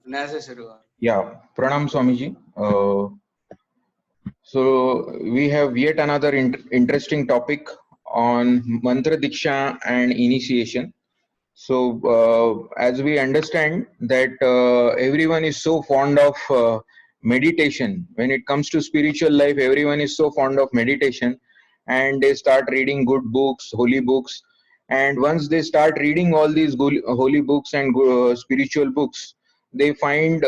necessary. Yeah, Pranam Swamiji. So we have yet another interesting topic on Mantra Diksha and initiation. So as we understand that everyone is so fond of meditation. When it comes to spiritual life, everyone is so fond of meditation, and they start reading good books, holy books. And once they start reading all these holy books and spiritual books, they find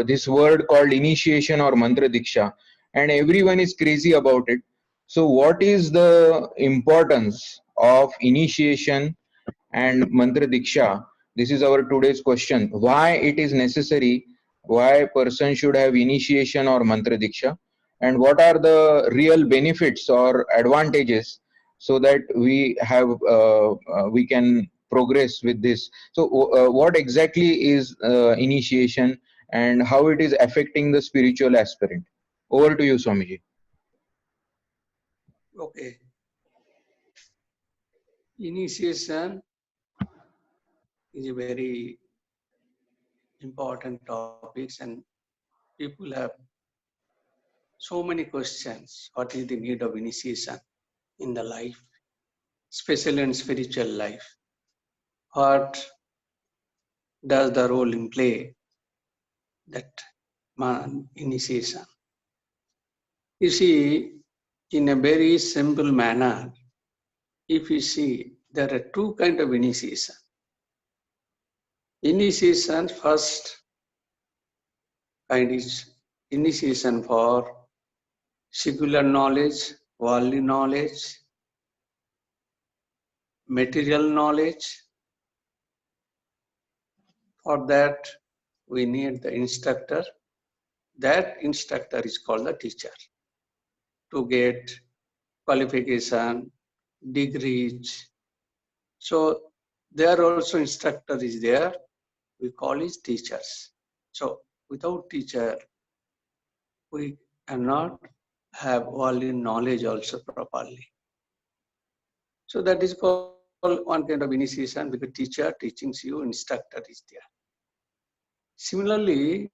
this word called initiation or Mantra Diksha, and everyone is crazy about it. So what is the importance of initiation and Mantra Diksha? This is our today's question. Why it is necessary? Why a person should have initiation or Mantra Diksha? And what are the real benefits or advantages so that we can progress with this? So what exactly is initiation and how it is affecting the spiritual aspirant? Over to you, Swamiji. Okay. Initiation is a very important topic, and people have so many questions. What is the need of initiation in the life, especially in spiritual life? What does the role in play that initiation? You see, in a very simple manner, if you see, there are two kinds of initiation. Initiation, first kind is initiation for secular knowledge, worldly knowledge, material knowledge. For that, we need the instructor. That instructor is called the teacher. To get qualification, degrees. So there also instructor is there. We call it teachers. So without teacher, we cannot have worldly knowledge also properly. So that is called one kind of initiation, because teacher teaching you, instructor is there. Similarly,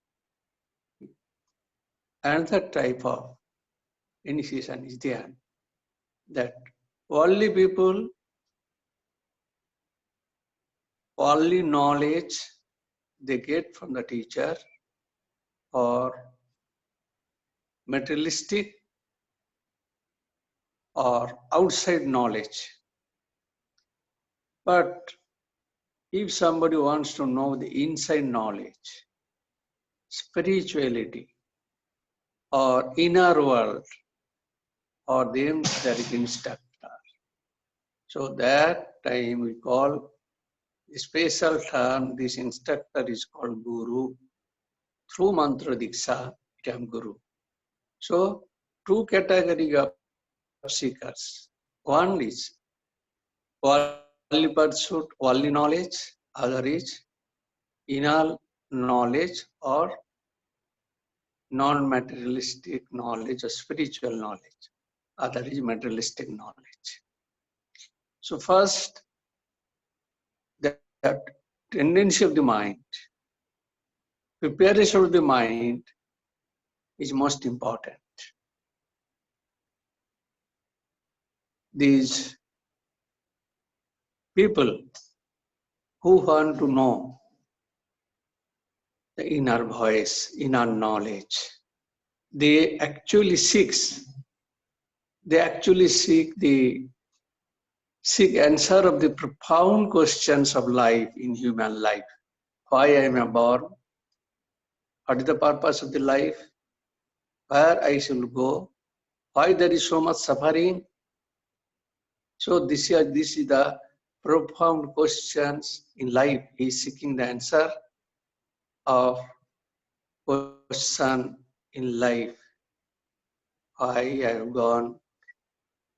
another type of initiation is there, that worldly people, worldly knowledge they get from the teacher, or materialistic or outside knowledge. But if somebody wants to know the inside knowledge, spirituality, or inner world, or them there is instructor. So that time we call a special term, this instructor is called Guru. Through Mantra Diksha, become Guru. So two categories of seekers. One is worldly pursuit, worldly knowledge. Other is inner knowledge or non-materialistic knowledge or spiritual knowledge. Other is materialistic knowledge. So first, that tendency of the mind, preparation of the mind is most important. These people who want to know the inner voice, inner knowledge, they actually seek answer of the profound questions of life in human life. Why I am born? What is the purpose of the life? Where I should go? Why there is so much suffering? So this is the profound questions in life. He is seeking the answer of question in life. Why I have gone?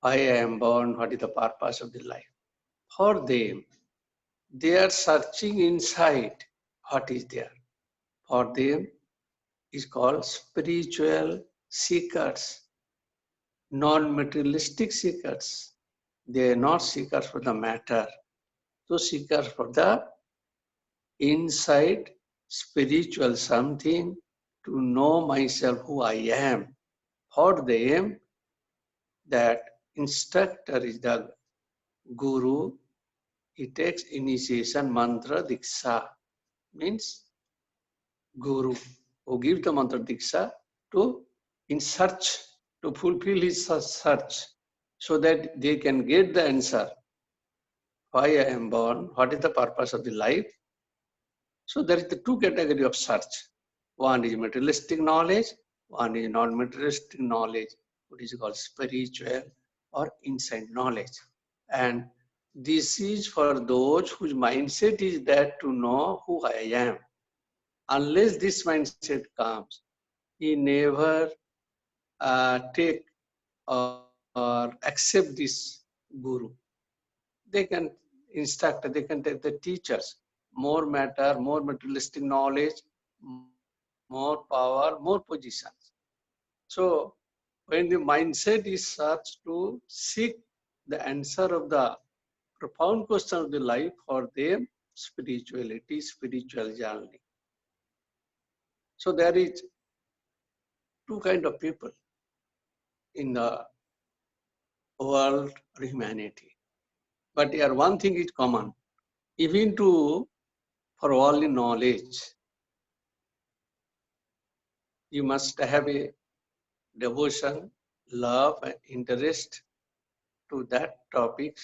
Why I am born? What is the purpose of the life? For them, they are searching inside what is there. For them, is called spiritual seekers, non-materialistic seekers. They are not seekers for the matter, so seekers for the inside spiritual something, to know myself who I am. For them, that instructor is the guru. He takes initiation mantra diksha, means guru who gives the mantra diksha to in search, to fulfill his search, so that they can get the answer. Why I am born? What is the purpose of the life? So there is the two category of search. One is materialistic knowledge, one is non-materialistic knowledge, which is called spiritual or inside knowledge. And this is for those whose mindset is that to know who I am. Unless this mindset comes, he never take or accept this guru. They can instruct, they can take the teachers, more matter, more materialistic knowledge, more power, more positions. So when the mindset is such to seek the answer of the profound question of the life, for them, spirituality, spiritual journey. So there is two kind of people in the world or humanity. But here one thing is common, even to for worldly knowledge, you must have a devotion, love, and interest to that topic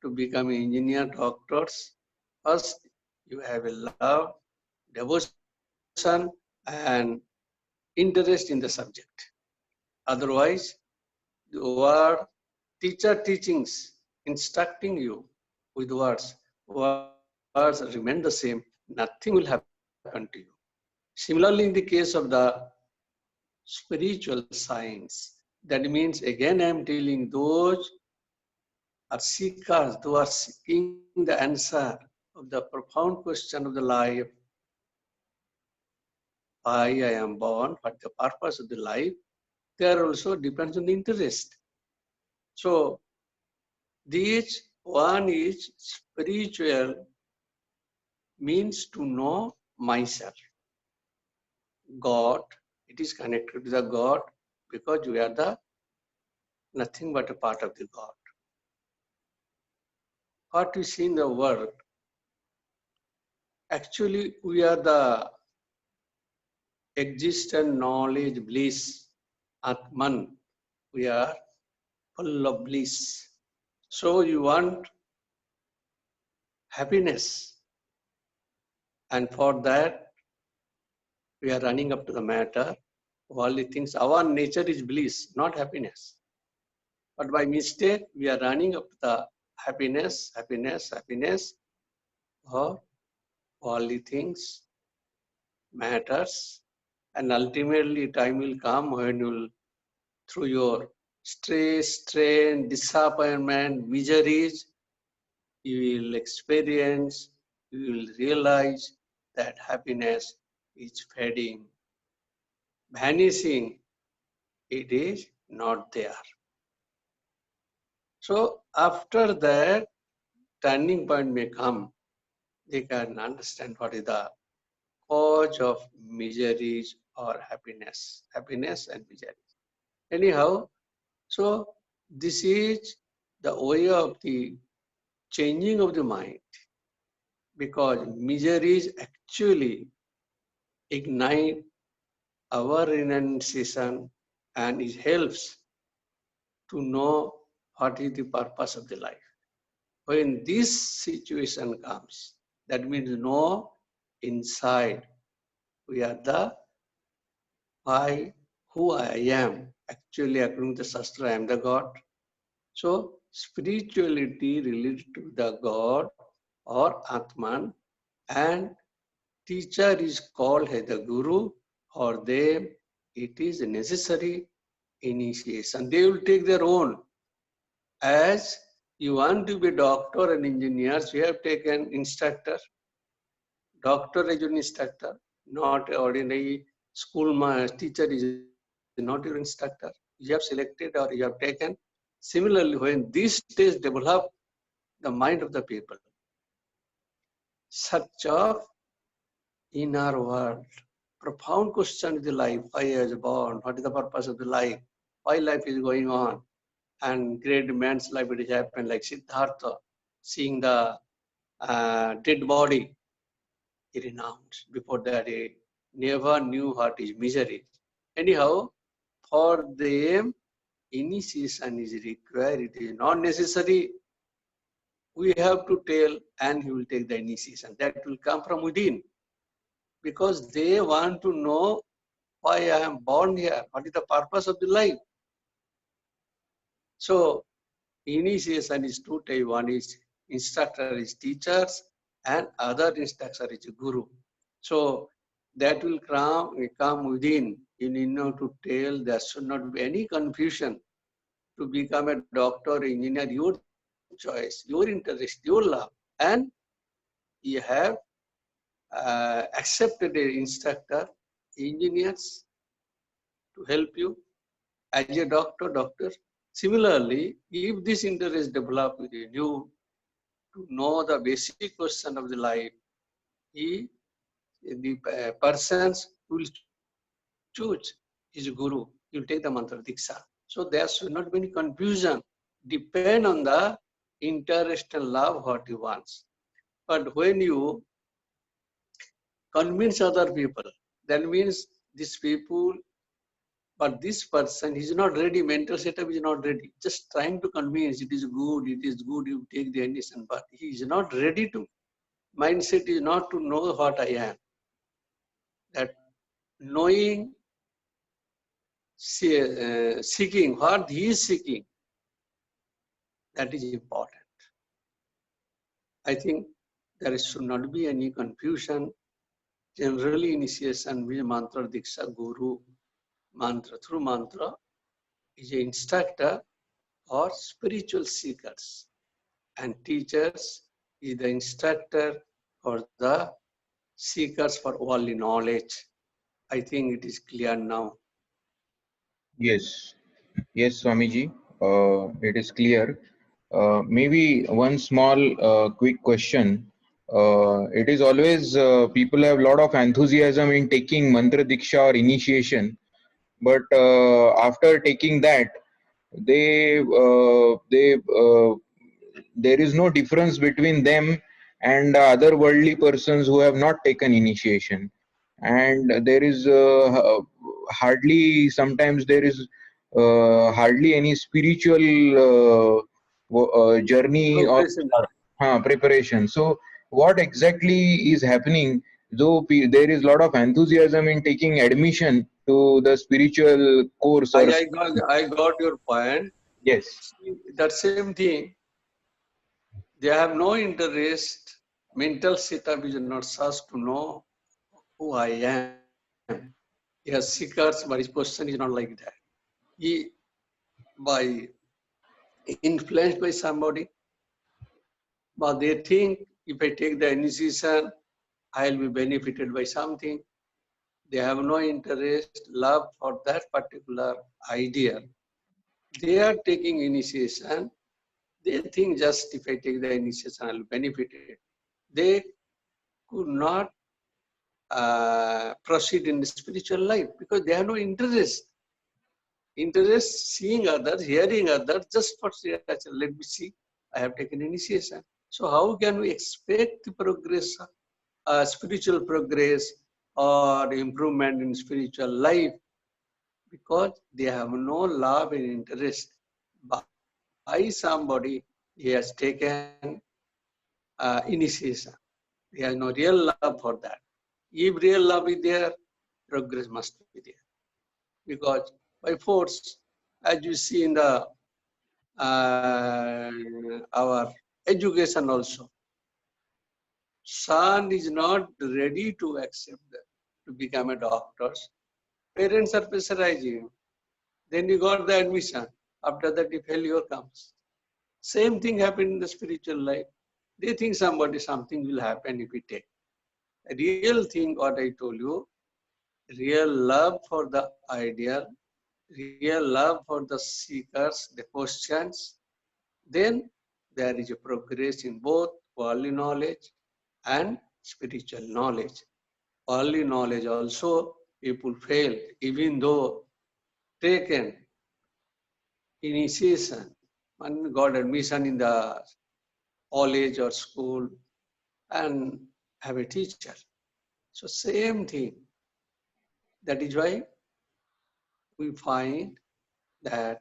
to become engineer, doctors. First, you have a love, devotion, and interest in the subject. Otherwise, the word teacher teachings, instructing you with words remain the same, nothing will happen to you. Similarly, in the case of the spiritual science, that means again I am telling those are seekers, those are seeking the answer of the profound question of the life. Why I am born, what the purpose of the life, there also depends on the interest. So this one is spiritual, means to know myself. God, it is connected to the God because we are the nothing but a part of the God. What we see in the world, actually we are the existent knowledge, bliss, Atman. We are full of bliss. So you want happiness. And for that, we are running up to the matter. Worldly things, our nature is bliss, not happiness. But by mistake, we are running up to the happiness, or worldly things, matters. And ultimately, time will come when you will, through your stress, strain, disappointment, miseries, you will experience, you will realize that happiness is fading, vanishing. It is not there. So after that, turning point may come. They can understand what is the cause of miseries or happiness and miseries. Anyhow, so this is the way of the changing of the mind, because miseries actually ignite our renunciation and it helps to know what is the purpose of the life. When this situation comes, that means know inside we are the I, who I am. Actually, according to Shastra, I am the God. So, spirituality related to the God or Atman, and teacher is called as the Guru. For them, it is necessary initiation. They will take their own. As you want to be doctor and engineers, you have taken instructor. Doctor is an instructor, not ordinary school teacher is not your instructor. You have selected or you have taken. Similarly, when these stages develop the mind of the people, such of in our world. Profound question of the life. Why I was born? What is the purpose of the life? Why life is going on? And great man's life it happened like Siddhartha, seeing the dead body, he renounced. Before that, he never knew what is misery. Anyhow, for them, initiation is required. It is not necessary. We have to tell, and he will take the initiation. That will come from within, because they want to know why I am born here. What is the purpose of the life? So, initiation is two types. One is instructor is teachers, and other instructor is guru. So that will come within. You need not to tell. There should not be any confusion. To become a doctor, engineer, your choice, your interest, your love, and you have accepted an instructor, engineers to help you as a doctor. Similarly, if this interest develop within you to know the basic question of the life, the persons will choose his guru. He will take the mantra diksha. So there should not be any confusion. Depend on the interest and love what he wants. But when you convince other people, that means these people, but this person is not ready, mental setup is not ready. Just trying to convince it is good, you take the initiation, but he is not ready to. Mindset is not to know what I am. That knowing, seeking what he is seeking, that is important. I think there should not be any confusion. Generally, initiation with mantra diksha, guru, mantra through mantra is an instructor or spiritual seekers, and teachers is the instructor or the seekers for worldly knowledge. I think it is clear now. Yes, yes, Swamiji, it is clear. Maybe one small quick question. It is always people have a lot of enthusiasm in taking mantra diksha or initiation, but after taking that, they there is no difference between them and other worldly persons who have not taken initiation, and there is hardly sometimes there is hardly any spiritual journey or Progression. preparation. So what exactly is happening, though there is a lot of enthusiasm in taking admission to the spiritual course or I got your point. yes. That same thing, they have no interest. Mental setup is not such to know who I am. Yes, seekers, but his question is not like that. He, by influenced by somebody, but they think if I take the initiation, I'll be benefited by something. They have no interest, love for that particular idea. They are taking initiation. They think just if I take the initiation, I'll be benefited. They could not proceed in the spiritual life because they have no interest. Interest seeing others, hearing others, just for let me see, I have taken initiation. So how can we expect the progress, spiritual progress or improvement in spiritual life? Because they have no love and interest. By somebody, he has taken initiation. He has no real love for that. If real love is there, progress must be there. Because by force, as you see in the our education also, son is not ready to accept that, to become a doctor. Parents are pressurizing him. Then you got the admission. After that, the failure comes. Same thing happened in the spiritual life. They think something will happen if we take. A real thing, what I told you, real love for the ideal, real love for the seekers, the questions, then there is a progress in both worldly knowledge and spiritual knowledge. early knowledge also people fail, even though taken initiation and got admission in the college or school and have a teacher. So same thing. That is why we find that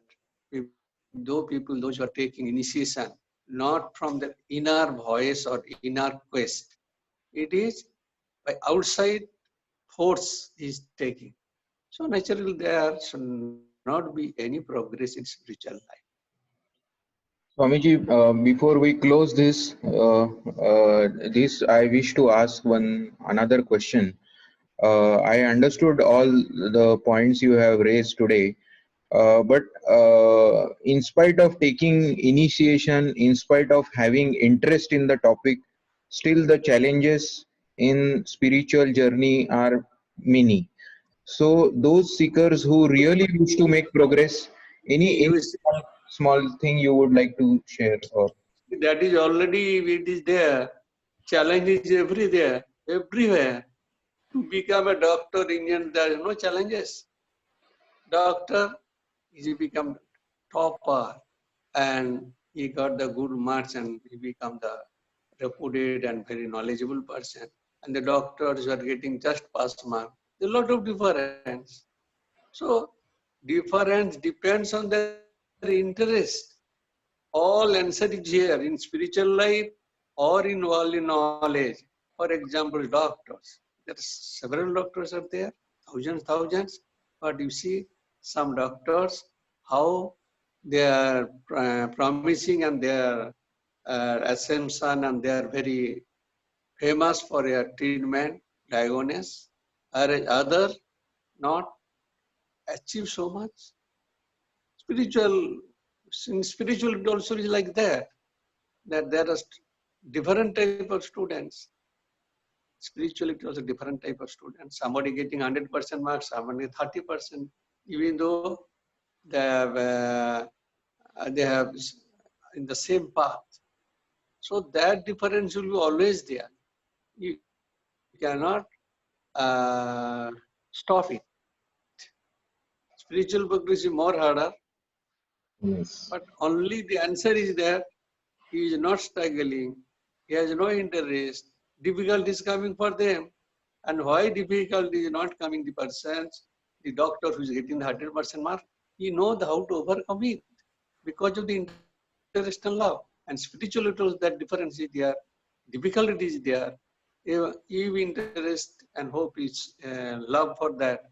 those who are taking initiation, not from the inner voice or inner quest, it is by outside force is taking. So naturally there should not be any progress in spiritual life. Swamiji, before we close this I wish to ask one another question. I understood all the points you have raised today, but in spite of taking initiation, in spite of having interest in the topic, still the challenges in spiritual journey are many. So those seekers who really wish to make progress, any You see, small thing you would like to share? Or that is already it is there. Challenge is everywhere. To become a doctor in India, there are no challenges. Doctor, he become topper and he got the good marks and he become the reputed and very knowledgeable person. And the doctors are getting just pass mark. There's a lot of difference. So difference depends on their interest. All answer is here in spiritual life or in worldly knowledge. For example, doctors. There are several doctors are there, thousands. But you see, some doctors, how they are promising and their assumption and they are very famous for their treatment, diagnosis, whereas other not achieve so much. Spiritual, in spiritual it also is like that there are different type of students. Spiritually, it was a different type of students. Somebody getting 100% marks, somebody 30%, even though they have in the same path. So that difference will be always there. You cannot stop it. Spiritual progress is more harder, yes, but only the answer is there. He is not struggling. He has no interest. Difficulty is coming for them. And why difficulty is not coming the persons, the doctor who is getting the 100% mark, he knows how to overcome it because of the interest and love. And spiritually, that difference is there. Difficulty is there. If interest and hope is love for that,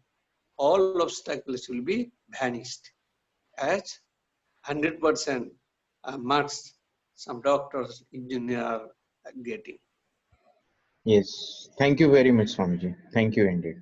all obstacles will be vanished as 100% marks some doctors, engineer are getting. yes. Thank you very much, Swamiji. Thank you indeed.